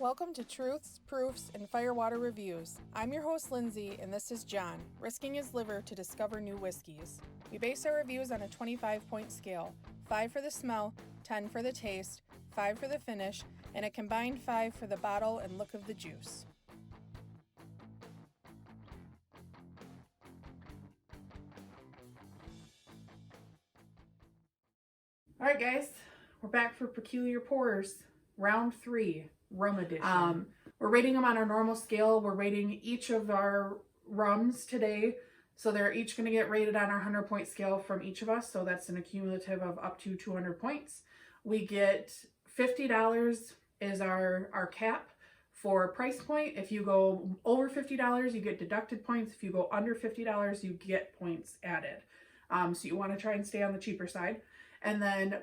Welcome to Truths, Proofs, and Firewater Reviews. I'm your host, Lindsey, and this is Jon, risking his liver to discover new whiskeys. We base our reviews on a 25-point scale, 5 for the smell, 10 for the taste, 5 for the finish, and a combined 5 for the bottle and look of the juice. All right, guys, we're back for Peculiar Pours, round 3. Rum edition. We're rating them on our normal scale. We're rating each of our rums today. So they're each going to get rated on our 100-point scale from each of us. So that's an accumulative of up to 200 points. We get $50 is our cap for price point. If you go over $50, you get deducted points. If you go under $50, you get points added. So you want to try and stay on the cheaper side. And then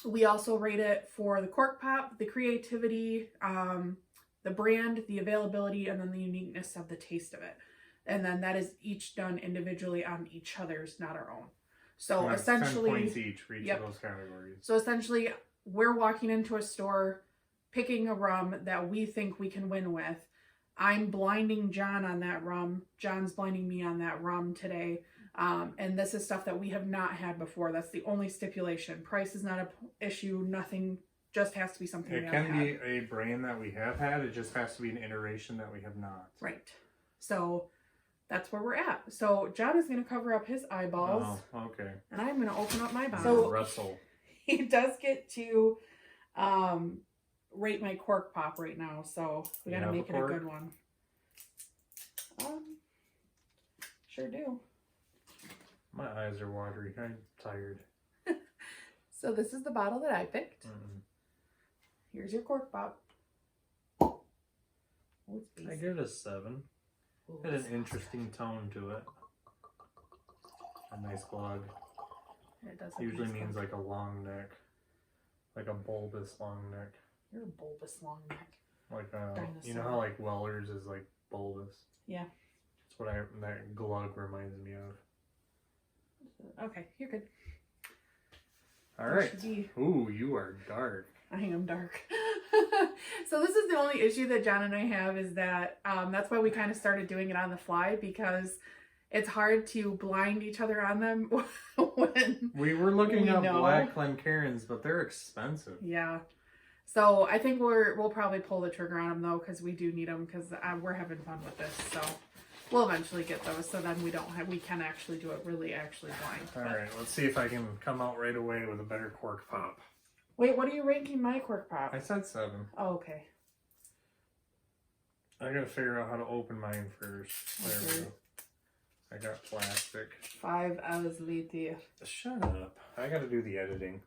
we also rate it for the cork pop, the creativity, the brand, the availability, and then the uniqueness of the taste of it. And then that is each done individually on each other's, not our own. So essentially 10 points each for each of those categories. So essentially we're walking into a store, picking a rum that we think we can win with. I'm blinding Jon on that rum. Jon's blinding me on that rum today. And this is stuff that we have not had before. That's the only stipulation. Price is not an issue. Nothing, just has to be something we have had. It can be a brand that we have had. It just has to be an iteration that we have not. Right. So that's where we're at. So Jon is going to cover up his eyeballs. Oh, okay. And I'm going to open up my bottle. So Russell. He does get to rate my cork pop right now. So we got to make it a good one. Sure do. My eyes are watery. I'm tired. So this is the bottle that I picked. Here's your cork pop. I give it a 7. It had an interesting tone to it. A nice glug. It does. Usually means like a long neck. Like a bulbous long neck. You're a bulbous long neck. Like you know how like Weller's is like bulbous? Yeah. That's what that glug reminds me of. Okay, you're good. All right. Ooh, you are dark. I am dark. So this is the only issue that Jon and I have is that that's why we kind of started doing it on the fly, because it's hard to blind each other on them when we were looking up black Glencairns, but they're expensive. Yeah. So I think we'll probably pull the trigger on them though, because we do need them, because we're having fun with this. So we'll eventually get those, so then we can actually do it really actually blind. All right, let's see if I can come out right away with a better cork pop. Wait, what are you ranking my cork pop? I said 7. Oh, okay. I gotta figure out how to open mine first. There we go. I got plastic. 5 hours later. Shut up. I gotta do the editing.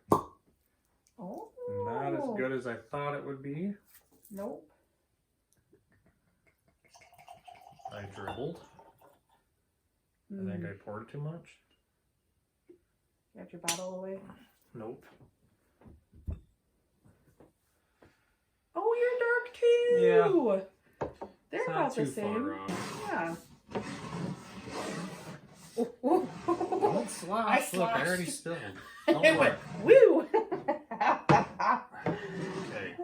Oh. Not as good as I thought it would be. Nope. I dribbled. I think I poured too much. Got your bottle away? Nope. Oh, you're dark too! Yeah. They're it's about not the same. Yeah. Don't slosh. Look, I already spilled. It went woo! Okay.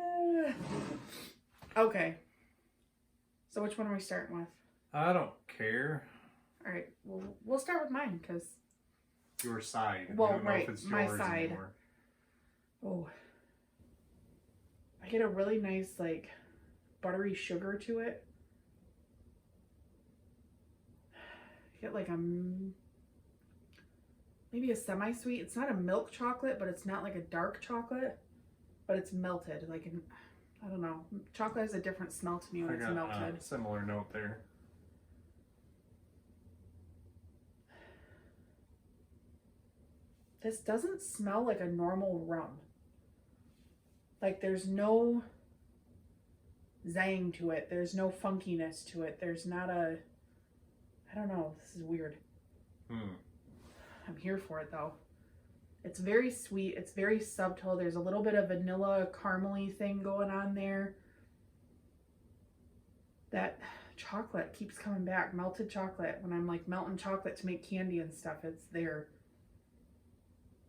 Okay. So which one are we starting with? I don't care. Alright, we'll start with mine, because... Your side. Well, I don't know right, if it's my yours side. anymore. Oh. I get a really nice, like, buttery sugar to it. I get like maybe a semi-sweet. It's not a milk chocolate, but it's not like a dark chocolate. But it's melted. Like, I don't know. Chocolate has a different smell to me when it's melted. Similar note there. This doesn't smell like a normal rum. Like, there's no zang to it. There's no funkiness to it. There's not a... I don't know. This is weird. I'm here for it, though. It's very sweet. It's very subtle. There's a little bit of vanilla caramely thing going on there. That chocolate keeps coming back. Melted chocolate. When I'm like melting chocolate to make candy and stuff, it's there.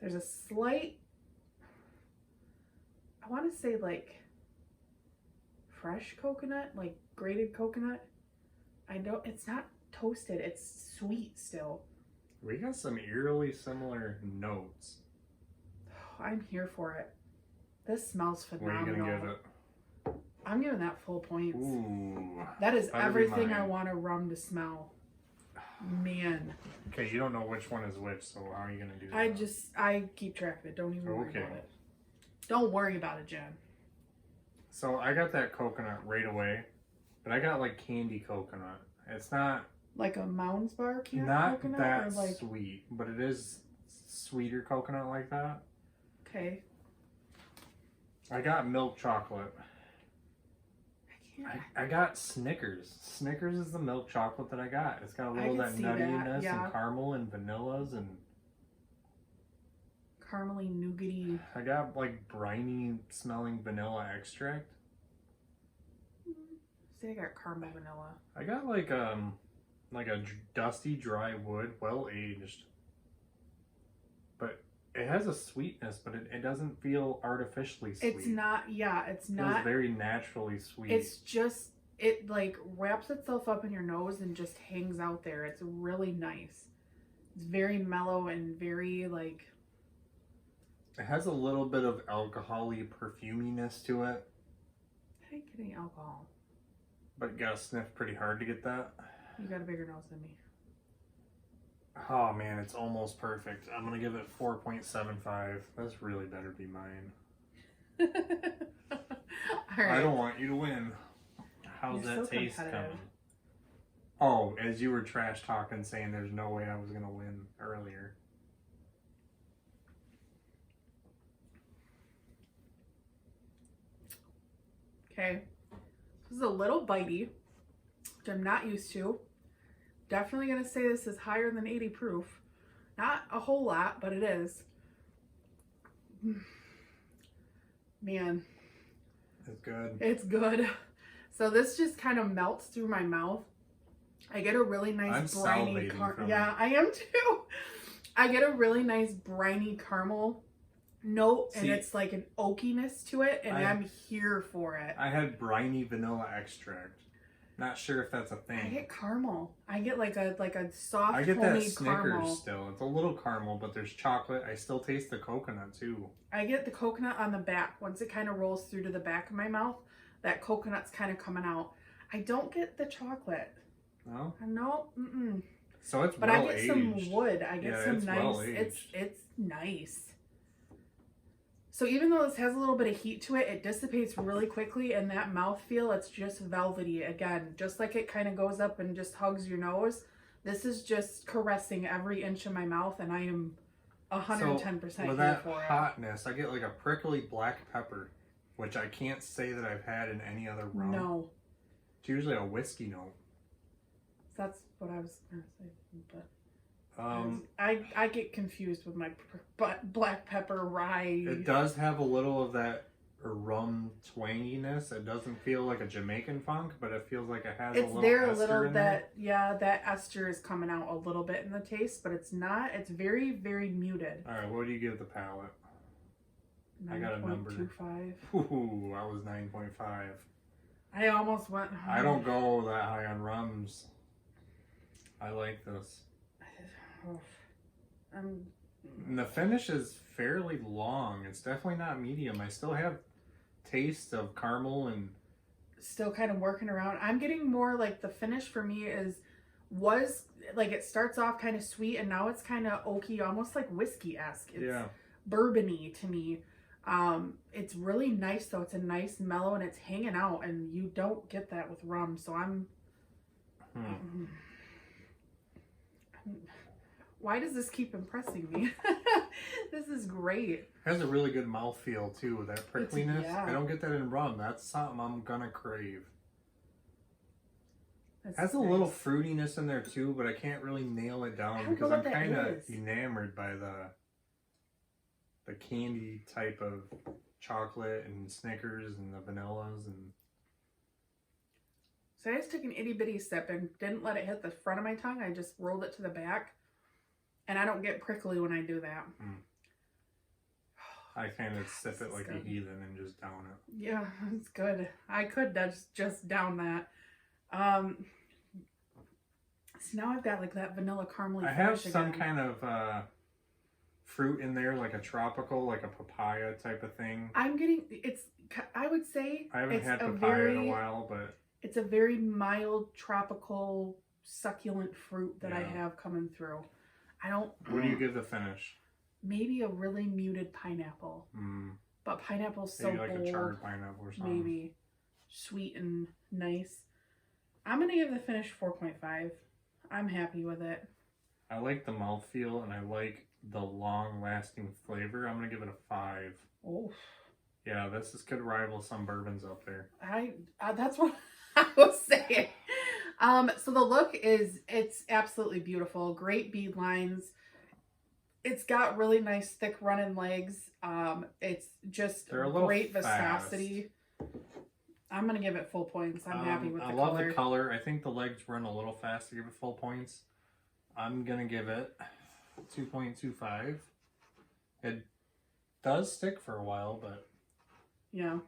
There's a slight, I want to say like fresh coconut, like grated coconut. It's not toasted. It's sweet still. We got some eerily similar notes. I'm here for it. This smells phenomenal. What are you going to give it? I'm giving that full points. Ooh. That is Better be everything mine. I want a rum to smell. Man. Okay, you don't know which one is which, so how are you going to do that? I keep track of it. Don't even worry Okay. about it. Don't worry about it, Jen. So I got that coconut right away, but I got like candy coconut. It's not Like a Mounds Bar not coconut? that Or like, sweet, but it is sweeter coconut like that. okay. I got milk chocolate. I can't. I got Snickers. Snickers is the milk chocolate that I got. It's got a little can that see that, nuttiness yeah. and caramel and vanillas, and Caramely, nougaty. I got like briny smelling vanilla extract. See, I got caramel vanilla. I got like a dusty dry wood, well aged. But it has a sweetness, but it doesn't feel artificially sweet. It's not, yeah, it's It not. feels very naturally sweet. It's just, it like wraps itself up in your nose and just hangs out there. It's really nice. It's very mellow and very like... It has a little bit of alcohol-y perfuminess to it. I ain't getting alcohol. But you gotta sniff pretty hard to get that. You got a bigger nose than me. Oh man, it's almost perfect. I'm gonna give it 4.75. This really better be mine. All right. I don't want you to win. How's You're that so taste competitive. coming? Oh, as you were trash talking, saying there's no way I was gonna win earlier. Okay. This is a little bitey, which I'm not used to. Definitely going to say this is higher than 80 proof. Not a whole lot, but it is. Man. It's good. It's good. So this just kind of melts through my mouth. I get a really nice briny from yeah, I am too. I get a really nice briny caramel note, and it's like an oakiness to it, and I'm here for it. I had briny vanilla extract. Not sure if that's a thing. I get caramel. I get like a soft, I get that homemade Snickers caramel. still. It's a little caramel, but there's chocolate. I still taste the coconut too. I get the coconut on the back. Once it kind of rolls through to the back of my mouth, that coconut's kind of coming out. I don't get the chocolate. No? No, mm-mm. So it's But well I get aged. some wood. I get Yeah, some it's nice. well aged. It's nice. So even though this has a little bit of heat to it, it dissipates really quickly, and that mouthfeel, it's just velvety. Again, just like it kind of goes up and just hugs your nose, this is just caressing every inch of my mouth, and I am 110% with here that for it. hotness, I get like a prickly black pepper, which I can't say that I've had in any other rum. No. It's usually a whiskey note. That's what I was going to say, but... I get confused with my black pepper rye. It does have a little of that rum twanginess. It doesn't feel like a Jamaican funk, but it feels like it has a little ester in there. Yeah, that ester is coming out a little bit in the taste, but it's not. It's very, very muted. All right, what do you give the palate? I got a number. 9.25. Ooh, I was 9.5. I almost went. I don't go that high on rums. I like this. And the finish is fairly long. It's definitely not medium. I still have taste of caramel and still kind of working around. I'm getting more like the finish for me was like it starts off kind of sweet, and now it's kind of oaky, almost like whiskey-esque. It's bourbony to me. It's really nice though. It's a nice mellow, and it's hanging out, and you don't get that with rum. So I'm why does this keep impressing me? This is great. It has a really good mouthfeel too, with that prickliness. Yeah. I don't get that in rum. That's something I'm gonna crave. That's It has a nice. little fruitiness in there too, but I can't really nail it down because I'm kind of enamored by the candy type of chocolate and Snickers and the vanillas and. So I just took an itty bitty sip and didn't let it hit the front of my tongue. I just rolled it to the back. And I don't get prickly when I do that. I kind of sip it like a heathen and just down it. Yeah, it's good. I could just down that. So now I've got like that vanilla caramely. I have some kind of fruit in there, like a tropical, like a papaya type of thing. I'm getting I would say I haven't had papaya in a while, but it's a very mild tropical succulent fruit that I have coming through. I don't. What do you give the finish? Maybe a really muted pineapple. But pineapple's so like bold. A charred pineapple or something. Maybe sweet and nice. I'm gonna give the finish 4.5. I'm happy with it. I like the mouthfeel and I like the long-lasting flavor. I'm gonna give it a 5. Oh. Yeah, this could rival some bourbons up there. That's what I was saying. So the look it's absolutely beautiful. Great bead lines. It's got really nice thick running legs. It's just great viscosity. I'm gonna give it full points. I'm happy with the color. I love the color. I think the legs run a little fast to give it full points. I'm gonna give it 2.25. It does stick for a while, but yeah.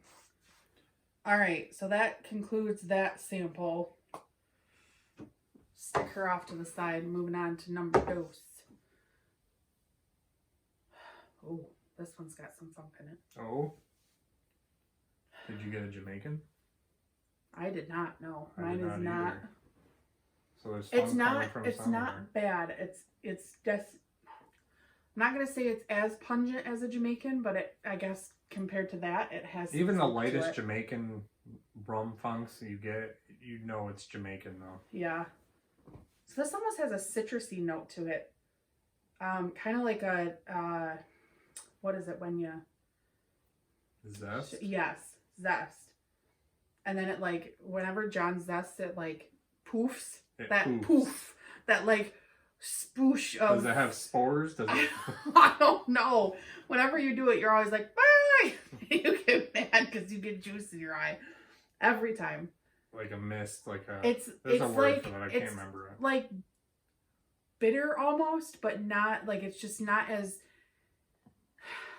All right, so that concludes that sample. Stick her off to the side. Moving on to number 2. Oh, this one's got some funk in it. Oh. Did you get a Jamaican? I did not. No, mine is not. Either. So there's it's not bad. It's just. I'm not gonna say it's as pungent as a Jamaican, but I guess compared to that, it has. Even the lightest Jamaican rum funks you get, you know it's Jamaican though. Yeah. So this almost has a citrusy note to it. Kind of like a what is it when you? Zest? Yes, zest. And then it like, whenever Jon zests, it like poofs. Poof. That like spoosh of... Does it have spores? Does it... I don't know. Whenever you do it, you're always like, bye! You get mad because you get juice in your eye. Every time. Like a mist, like a... There's a word for that, I can't remember it. Like bitter almost, but not, like it's just not as...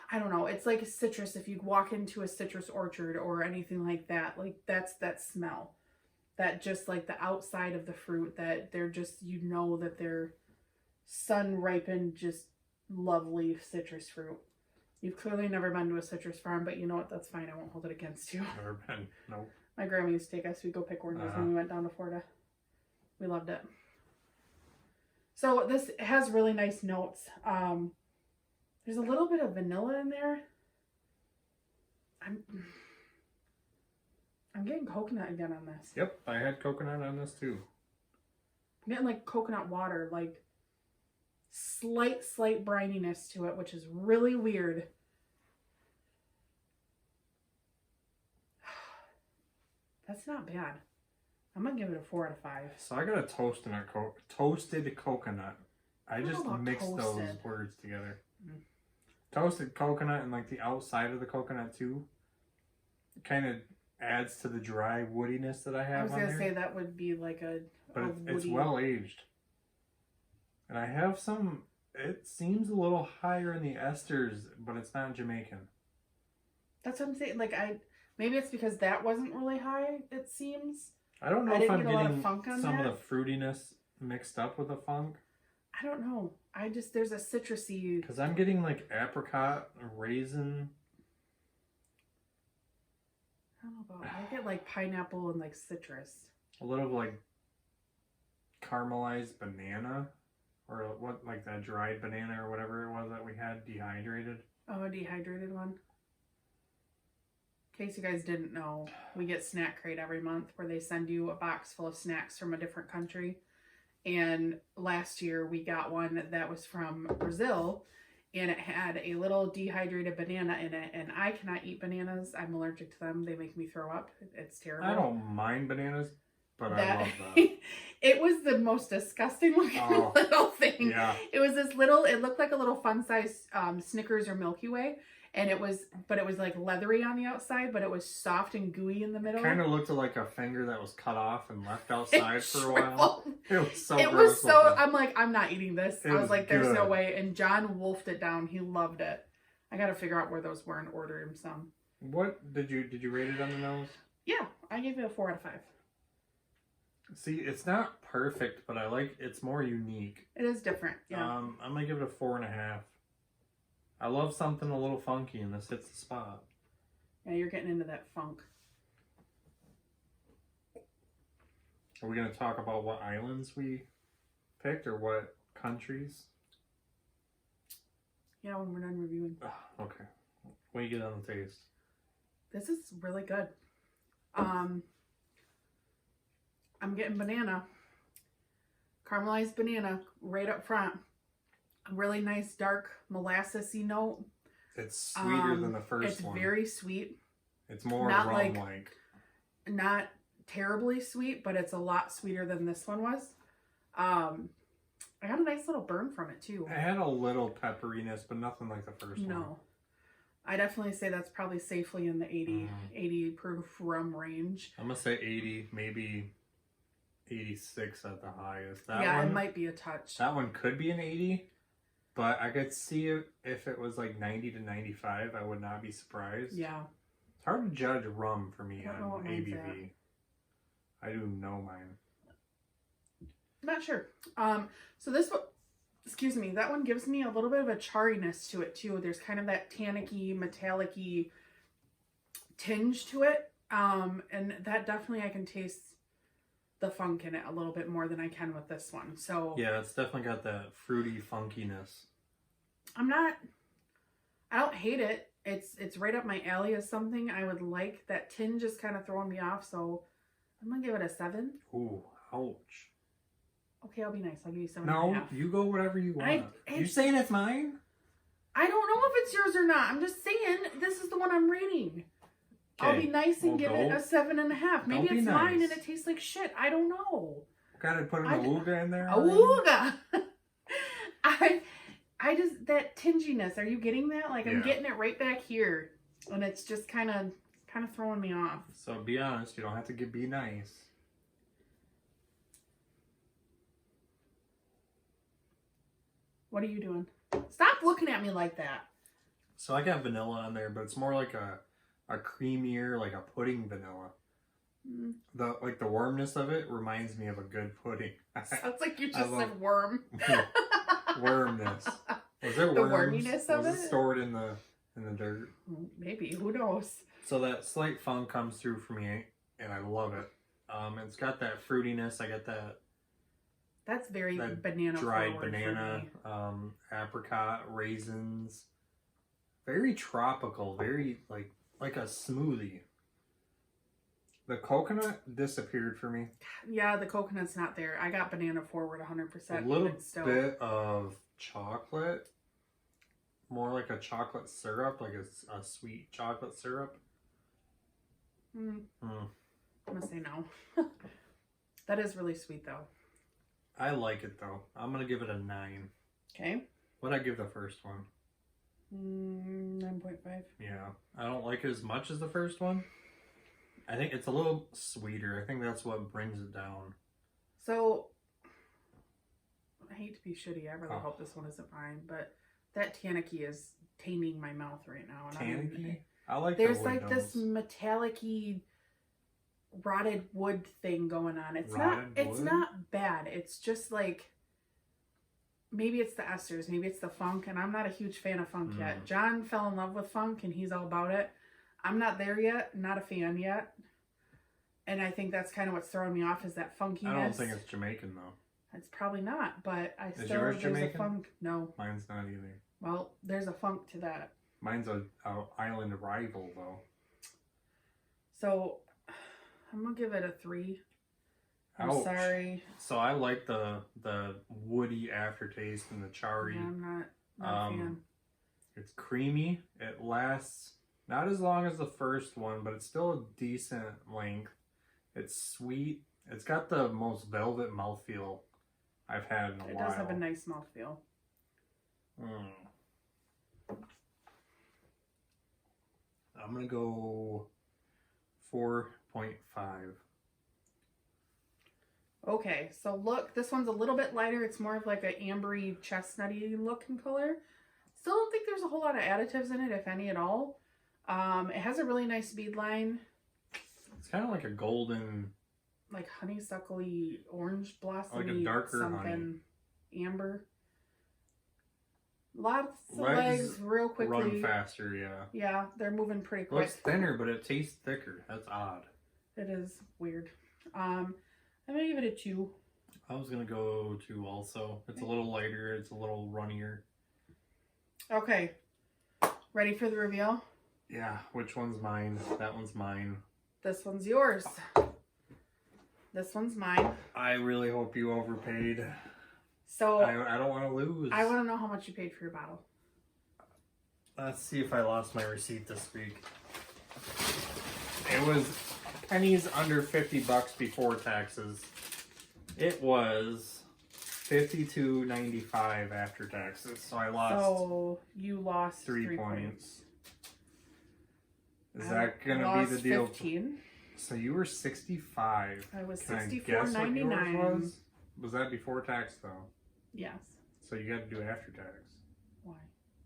I don't know. It's like a citrus. If you walk into a citrus orchard or anything like that, like that's that smell. That just like the outside of the fruit, that they're just, you know that they're sun ripened, just lovely citrus fruit. You've clearly never been to a citrus farm, but you know what? That's fine. I won't hold it against you. Never been. Nope. My grandma used to take us. We'd go pick oranges when we went down to Florida. We loved it. So this has really nice notes. There's a little bit of vanilla in there. I'm getting coconut again on this. Yep, I had coconut on this too. I'm getting like coconut water, like slight brininess to it, which is really weird. That's not bad. I'm gonna give it a 4 out of 5. So I got a toasted coconut. I just mixed those words together. Toasted coconut and like the outside of the coconut too. It kind of adds to the dry woodiness that I have. I was gonna say that would be like but it's well aged. And I have some. It seems a little higher in the esters, but it's not Jamaican. That's what I'm saying. Like maybe it's because that wasn't really high. It seems. I don't know if I'm getting some of the fruitiness mixed up with the funk. I don't know. There's a citrusy... Because I'm getting like apricot, raisin. I don't know about... I get like pineapple and like citrus. A little like caramelized banana. Or what, like that dried banana or whatever it was that we had dehydrated. Oh, a dehydrated one. In case you guys didn't know, we get Snack Crate every month where they send you a box full of snacks from a different country. And last year we got one that was from Brazil, and it had a little dehydrated banana in it. And I cannot eat bananas. I'm allergic to them. They make me throw up. It's terrible. I don't mind bananas, but I love that. It was the most disgusting looking little thing. Yeah. It was it looked like a little fun size Snickers or Milky Way. And it was like leathery on the outside, but it was soft and gooey in the middle. It kind of looked like a finger that was cut off and left outside for a while. It was so It gross was so, I'm like, I'm not eating this. I was like, there's good. no way. And Jon wolfed it down. He loved it. I got to figure out where those were and order him some. What did you rate it on the nose? Yeah, I gave it a 4 out of 5. See, it's not perfect, but I like it's more unique. It is different. Yeah. I'm gonna give it a 4.5. I love something a little funky, and this hits the spot. Yeah, you're getting into that funk. Are we gonna talk about what islands we picked or what countries? Yeah, when we're done reviewing. Okay. What do you get on the taste? This is really good. I'm getting banana. Caramelized banana right up front. A really nice dark molassesy note. It's sweeter than the first one. It's very sweet. It's more not rum-like. Not terribly sweet, but it's a lot sweeter than this one was. I got a nice little burn from it too. It had a little pepperiness, but nothing like the first one. No. I definitely say that's probably safely in the 80 proof rum range. I'm going to say 80, maybe 86 at the highest. It might be a touch. That one could be an 80, but I could see it if it was like 90 to 95. I would not be surprised. Yeah. It's hard to judge rum for me on ABV. At. I do know mine. Not sure. So this one, excuse me, that one gives me a little bit of a charriness to it too. There's kind of that tannicky, metallic-y tinge to it. And that definitely I can taste the funk in it a little bit more than I can with this one. So yeah, it's definitely got that fruity funkiness. I don't hate it. It's right up my alley as something I would like. That tinge is kind of throwing me off, so I'm gonna give it a 7. Ooh, ouch. Okay, I'll be nice. I'll give you 7.5. No, you go whatever you want. You saying it's mine? I don't know if it's yours or not. I'm just saying this is the one I'm rating. Okay. I'll be nice and give it a 7.5. Maybe it's mine and it tastes like shit. I don't know. Gotta put an awooga in there. Awooga! I just, that tinginess, are you getting that? Like, I'm getting it right back here. And it's just kind of throwing me off. So be honest, you don't have to be nice. What are you doing? Stop looking at me like that. So I got vanilla on there, but it's more like a creamier, like a pudding vanilla. The warmness of it reminds me of a good pudding. Sounds like you just said worm. Wormness. Was there the worms? Worminess of Was it stored in the dirt? Maybe. Who knows? So that slight funk comes through for me, and I love it. It's got that fruitiness. I get that. That's very banana dried forward banana, apricot, raisins. Very tropical. Very like a smoothie. The coconut disappeared for me. Yeah, the coconut's not there. I got banana forward 100%. A little bit of chocolate. More like a chocolate syrup, like a sweet chocolate syrup. I'm going to say no. That is really sweet though. I like it though. I'm going to give it a 9. Okay. What'd I give the first one? 9.5. Yeah. I don't like it as much as the first one. I think it's a little sweeter. I think that's what brings it down. So, I hate to be shitty. I really hope this one isn't mine, but that tannicky is taming my mouth right now. Tannicky? I like there's like this metallic-y rotted wood thing going on. It's not bad. It's just like maybe it's the esters, maybe it's the funk, and I'm not a huge fan of funk yet. Jon fell in love with funk and he's all about it. I'm not there yet, not a fan yet. And I think that's kind of what's throwing me off is that funkiness. I don't think it's Jamaican though. It's probably not, but Is yours Jamaican? A funk. No. Mine's not either. Well, there's a funk to that. Mine's a island rival though. So I'm gonna give it a 3. I'm sorry. So I like the woody aftertaste and the charry. Yeah, I'm not a fan. It's creamy. It lasts not as long as the first one, but it's still a decent length. It's sweet. It's got the most velvet mouthfeel I've had in a while. It does have a nice mouthfeel. I'm going to go 4.5. Okay, so look, this one's a little bit lighter. It's more of like an ambery, chestnutty looking color. Still don't think there's a whole lot of additives in it, if any at all. It has a really nice bead line. It's kind of like a golden, like honeysuckly, orange blossom, like a darker something, honey. Amber. Lots of legs real quickly. Run faster, yeah. Yeah, they're moving pretty quick. Well, it's thinner, but it tastes thicker. That's odd. It is weird. I'm gonna give it a 2. I was gonna go 2 also. It's a little lighter. It's a little runnier. Okay. Ready for the reveal? Yeah. Which one's mine? That one's mine. This one's yours. This one's mine. I really hope you overpaid. So I don't want to lose. I want to know how much you paid for your bottle. Let's see if I lost my receipt this week. It was pennies under $50 before taxes. It was $52.95 after taxes. So I lost. So you lost 3 points. Is that gonna be the deal? 15. So you were 65. I was Can I guess what yours $64.99. Was that before tax though? Yes. So you got to do after tax. Why?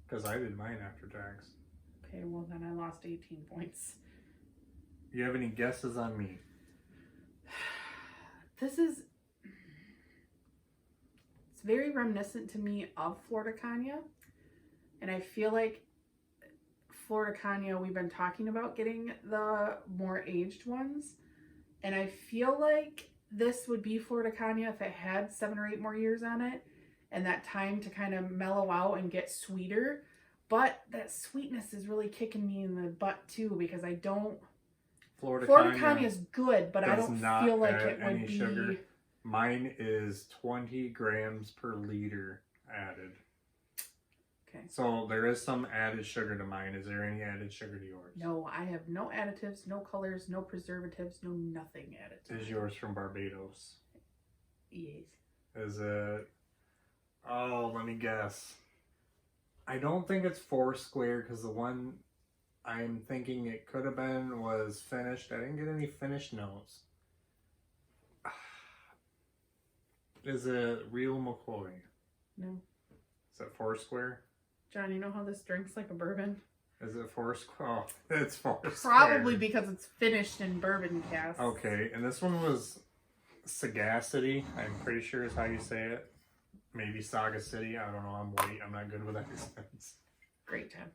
Because I did mine after tax. Okay, well then I lost 18 points. You have any guesses on me? This is... It's very reminiscent to me of Florida Cagna. And I feel like Florida Cagna, we've been talking about getting the more aged ones. And I feel like this would be Florida Cagna if it had 7 or 8 more years on it. And that time to kind of mellow out and get sweeter. But that sweetness is really kicking me in the butt too, because I don't... Florida Cagna is good, but I don't feel like it would be... Sugar. Mine is 20 grams per liter added. Okay. So there is some added sugar to mine. Is there any added sugar to yours? No, I have no additives, no colors, no preservatives, no nothing added to Is yours from Barbados? Yes. Is it... Oh, let me guess. I don't think it's Foursquare, because the one I'm thinking it could have been was finished. I didn't get any finished notes. Is it Real McCoy? No. Is it Foursquare? John, you know how this drinks like a bourbon? Is it Foursquare? Oh, it's Foursquare. Probably because it's finished in bourbon casks. Okay, and this one was Sagacity, I'm pretty sure is how you say it. Maybe Sagacity. I don't know. I'm white. I'm not good with accents. Great time.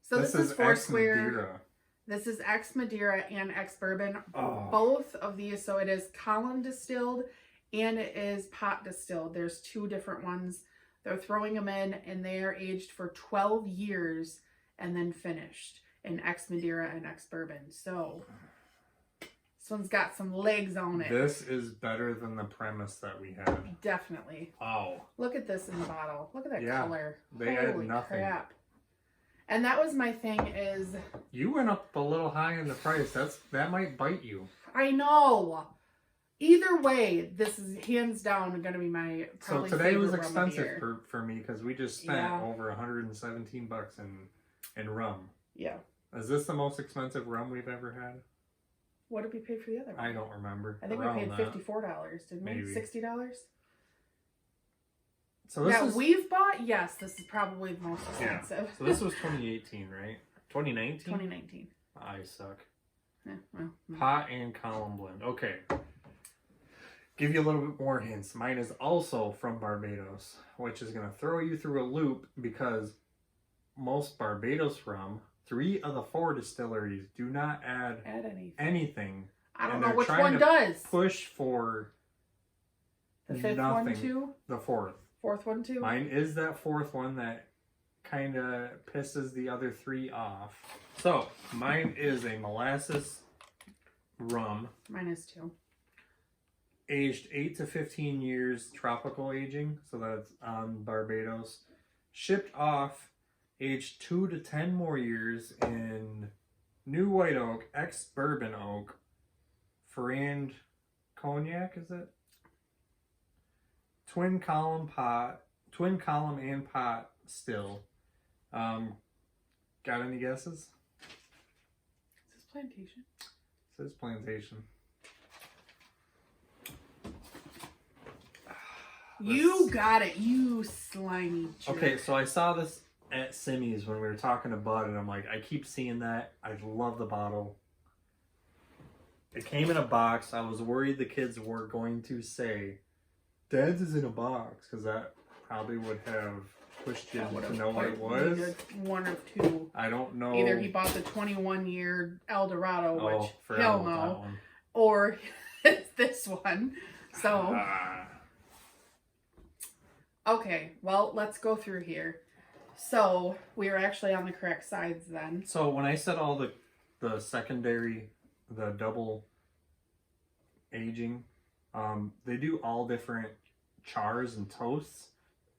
So this is Foursquare. This is ex Madeira and ex bourbon. Oh. Both of these. So it is column distilled and it is pot distilled. There's 2 different ones. They're throwing them in and they are aged for 12 years and then finished in ex Madeira and ex bourbon. So this one's got some legs on it. This is better than the premise that we had. Definitely. Wow. Look at this in the bottle. Look at that color. They had Holy nothing. crap. And that was my thing is... You went up a little high in the price. That might bite you. I know. Either way, this is hands down going to be my probably So today was favorite rum of the expensive year. for me because we just spent over $117 in rum. Yeah. Is this the most expensive rum we've ever had? What did we pay for the other one? I don't remember. I think we paid $54, didn't we? Maybe. $60? So this we've bought, yes, this is probably the most expensive. Yeah. So this was 2018, right? 2019? 2019. I suck. Yeah, well, Pot and column blend. Okay. Give you a little bit more hints. Mine is also from Barbados, which is going to throw you through a loop because most Barbados rum, 3 of the 4 distilleries do not add anything. I don't know which one does. Push for the 5th nothing. one too? The 4th. 4th one too? Mine is that 4th one that kind of pisses the other 3 off. So, mine is a molasses rum. Mine is too. Aged 8 to 15 years tropical aging. So that's on Barbados. Shipped off. Aged 2 to 10 more years in New White Oak, ex-Bourbon Oak, Ferrand Cognac, is it? Twin column and pot still. Got any guesses? Is this Plantation? It says Plantation. You got it, you slimy jerk. Okay, so I saw this at Simmy's when we were talking to Bud, and I'm like, I keep seeing that. I love the bottle. It came in a box. I was worried the kids were going to say, Dad's is in a box, because that probably would have pushed you to know what it was. One of two. I don't know. Either he bought the 21-year Eldorado, which hell no, one. or it's this one. So, okay, well, let's go through here. So, we are actually on the correct sides then. So, when I said all the secondary, the double aging, they do all different chars and toasts,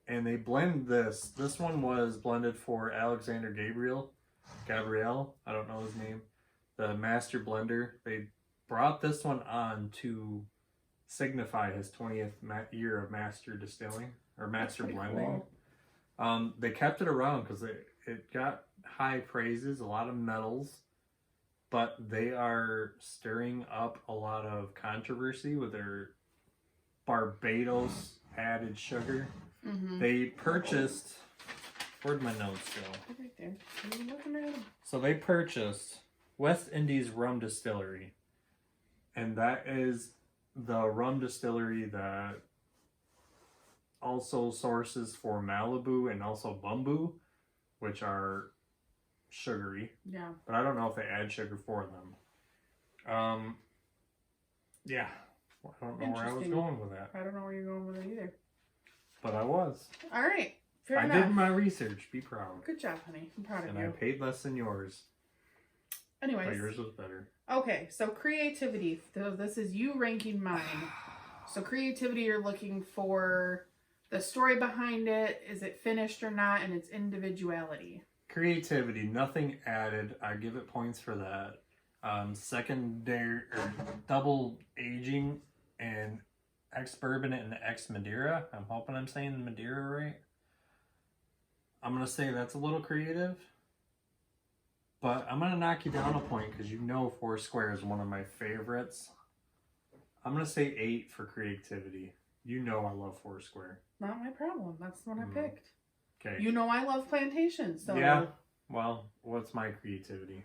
and they blend this. This one was blended for Alexander Gabriel, I don't know his name, the master blender. They brought this one on to signify his 20th year of master distilling, or master blending. Cool. They kept it around because it got high praises, a lot of medals, but they are stirring up a lot of controversy with their Barbados added sugar. Mm-hmm. They purchased, where'd my notes go? Right there. I'm looking at them. So they purchased West Indies Rum Distillery, and that is the rum distillery that also sources for Malibu and also Bumbu, which are sugary. Yeah. But I don't know if they add sugar for them. Yeah. I don't know where I was going with that. I don't know where you're going with it either. But I was. All right. Fair enough. I did my research. Be proud. Good job, honey. I'm proud of you. And I paid less than yours. Anyways. But yours was better. Okay, so creativity. So this is you ranking mine. So creativity, you're looking for the story behind it. Is it finished or not? And its individuality. Creativity, nothing added. I give it points for that. Secondary or double aging and ex-bourbon and ex-Madeira. I'm hoping I'm saying Madeira right. I'm going to say that's a little creative. But I'm going to knock you down a point because you know Foursquare is one of my favorites. I'm going to say 8 for creativity. You know I love Foursquare. Not my problem. That's the one I picked. Okay. You know I love Plantation, so... Yeah. Well, what's my creativity?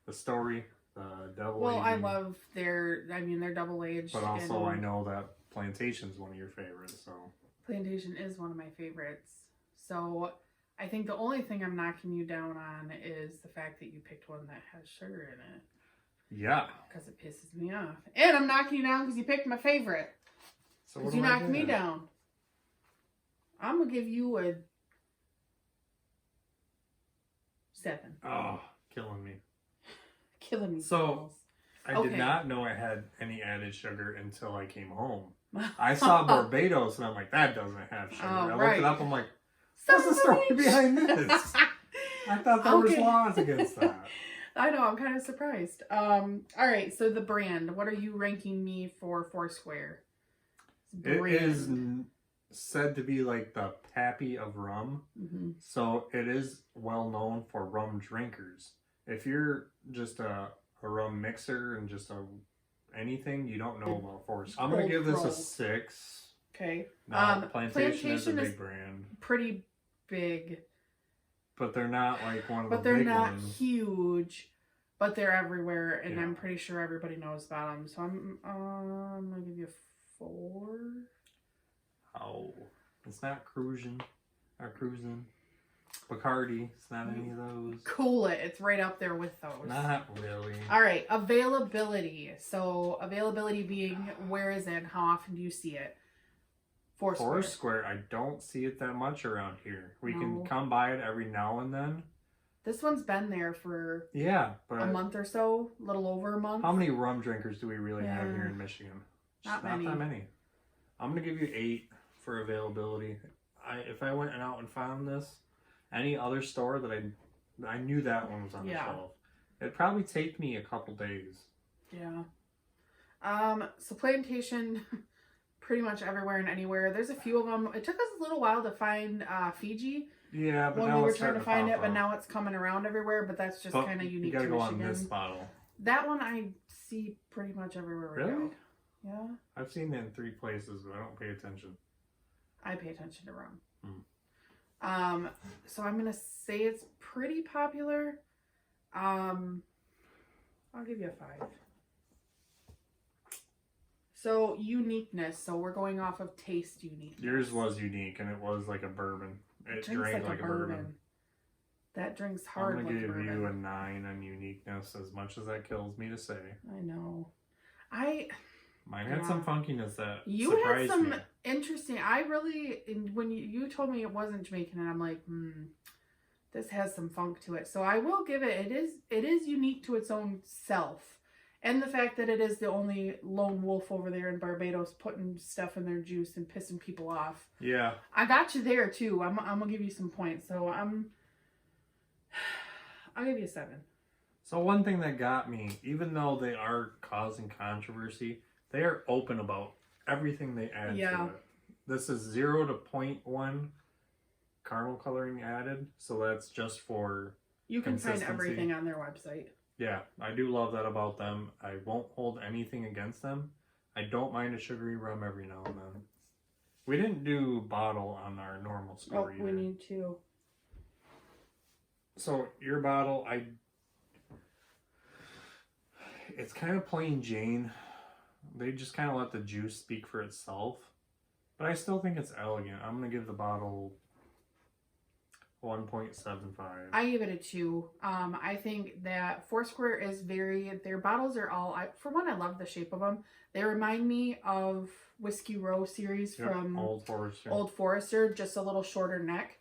The story, the double aging. Well, I love their double-aged. But also I know that Plantation's one of your favorites, so... Plantation is one of my favorites. So... I think the only thing I'm knocking you down on is the fact that you picked one that has sugar in it. Yeah. Because it pisses me off. And I'm knocking you down because you picked my favorite. So because you knocked me down. I'm going to give you a 7. Oh, killing me. Killing me. So, I did not know I had any added sugar until I came home. I saw Barbados and I'm like, that doesn't have sugar. I looked it up, I'm like, what's the story behind this? I thought there was laws against that. I know, I'm kind of surprised. Alright, so the brand. What are you ranking me for Foursquare? It is said to be like the Pappy of rum. Mm-hmm. So it is well known for rum drinkers. If you're just a rum mixer and just anything, you don't know about Foursquare. I'm going to give this a 6. Okay. Plantation is a big brand. Pretty big. But they're not like one of the big ones. But they're not huge. But they're everywhere, and I'm pretty sure everybody knows about them. So I'm going to give you a 4. Oh. It's not cruising. Bacardi. It's not any of those. Cool it. It's right up there with those. Not really. All right. Availability. So availability being where is it and how often do you see it? Foursquare, I don't see it that much around here. We can come by it every now and then. This one's been there for but a month or so, a little over a month. How many rum drinkers do we really have here in Michigan? Not that many. I'm going to give you 8 for availability. If I went out and found this, any other store that I knew that one was on the shelf, it'd probably take me a couple days. Yeah. So Plantation... pretty much everywhere and anywhere. There's a few of them. It took us a little while to find Fiji. Yeah, but when now we were trying to find it, but now it's coming around everywhere. But that's just kind of unique to Michigan. You gotta go on this bottle. That one I see pretty much everywhere. Really? Yeah. I've seen it in 3 places, but I don't pay attention. I pay attention to rum. Mm. So I'm gonna say it's pretty popular. I'll give you a 5. So uniqueness. So we're going off of taste uniqueness. Yours was unique, and it was like a bourbon. It drank like a bourbon. That drink's hard. I'm gonna like give you a 9 on uniqueness, as much as that kills me to say. I know. Mine had some funkiness that you surprised had some me. interesting. I really, when you told me it wasn't Jamaican, and I'm like, this has some funk to it. So I will give it. It is unique to its own self, and the fact that it is the only lone wolf over there in Barbados putting stuff in their juice and pissing people off. Yeah, I got you there too. I'm gonna give you some points. So I'll give you a 7. So one thing that got me, even though they are causing controversy, they are open about everything they add to it. This is 0 to 0.1 caramel coloring added, so that's just for you can find everything on their website. Yeah, I do love that about them. I won't hold anything against them. I don't mind a sugary rum every now and then. We didn't do bottle on our normal score either. We need to. So your bottle, it's kind of plain Jane. They just kind of let the juice speak for itself. But I still think it's elegant. I'm going to give the bottle 1.75. I give it a 2. I think that Foursquare is their bottles are all, for one, I love the shape of them. They remind me of Whiskey Row series from Old Forester, just a little shorter neck.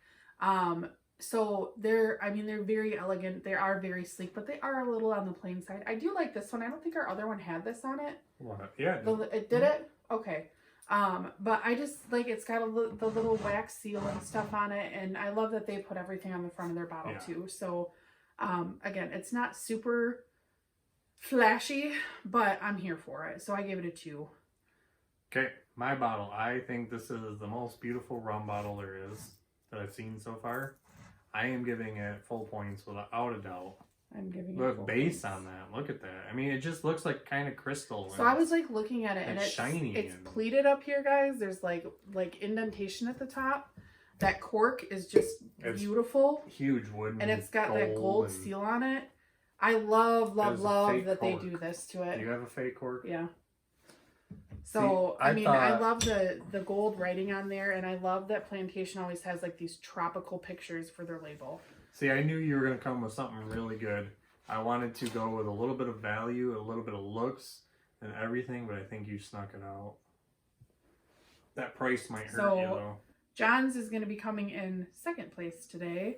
So they're very elegant. They are very sleek, but they are a little on the plain side. I do like this one. I don't think our other one had this on it. What? Yeah. It did it? Okay. But I just like, it's got the little wax seal and stuff on it. And I love that they put everything on the front of their bottle too. So, again, it's not super flashy, but I'm here for it. So I gave it a 2. Okay. My bottle. I think this is the most beautiful rum bottle there is that I've seen so far. I am giving it full points without a doubt. I'm giving it full base on that. Look at that. I mean, it just looks like kind of crystal. So I was like looking at it, and it's shiny. It's pleated up here, guys. There's like indentation at the top. That cork is just beautiful. Huge wood. And it's got that gold seal on it. I love that they do this to it. Do you have a fake cork? Yeah. So, I love the gold writing on there, and I love that Plantation always has like these tropical pictures for their label. See, I knew you were going to come with something really good. I wanted to go with a little bit of value, a little bit of looks, and everything, but I think you snuck it out. That price might hurt you, though. John's is going to be coming in 2nd place today.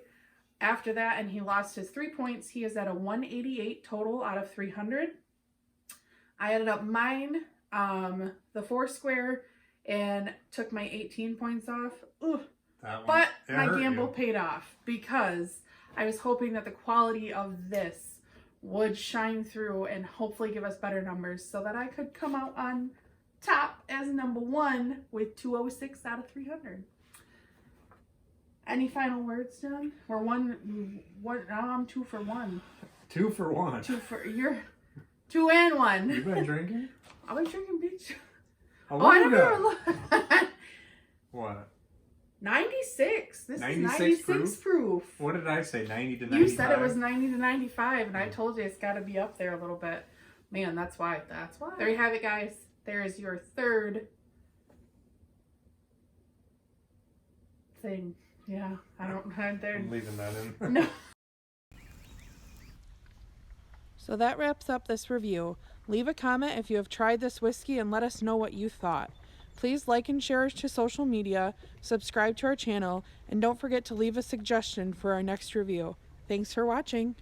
After that, and he lost his 3 points, he is at a 188 total out of 300. I added up mine, the Foursquare, and took my 18 points off. Ugh. But my gamble paid off, because I was hoping that the quality of this would shine through and hopefully give us better numbers so that I could come out on top as number 1 with 206 out of 300. Any final words, John? We're now I'm 2 for 1. 2 for 1. You're 2 and 1. You been drinking? I've been drinking, bitch. I never looked. What? 96. This 96 is 96 proof. What did I say? 90 to 95? You said it was 90 to 95, and I told you it's got to be up there a little bit. Man, that's why. There you have it, guys. There is your 3rd thing. Yeah, I'm leaving that in. No. So that wraps up this review. Leave a comment if you have tried this whiskey and let us know what you thought. Please like and share to social media, subscribe to our channel, and don't forget to leave a suggestion for our next review. Thanks for watching.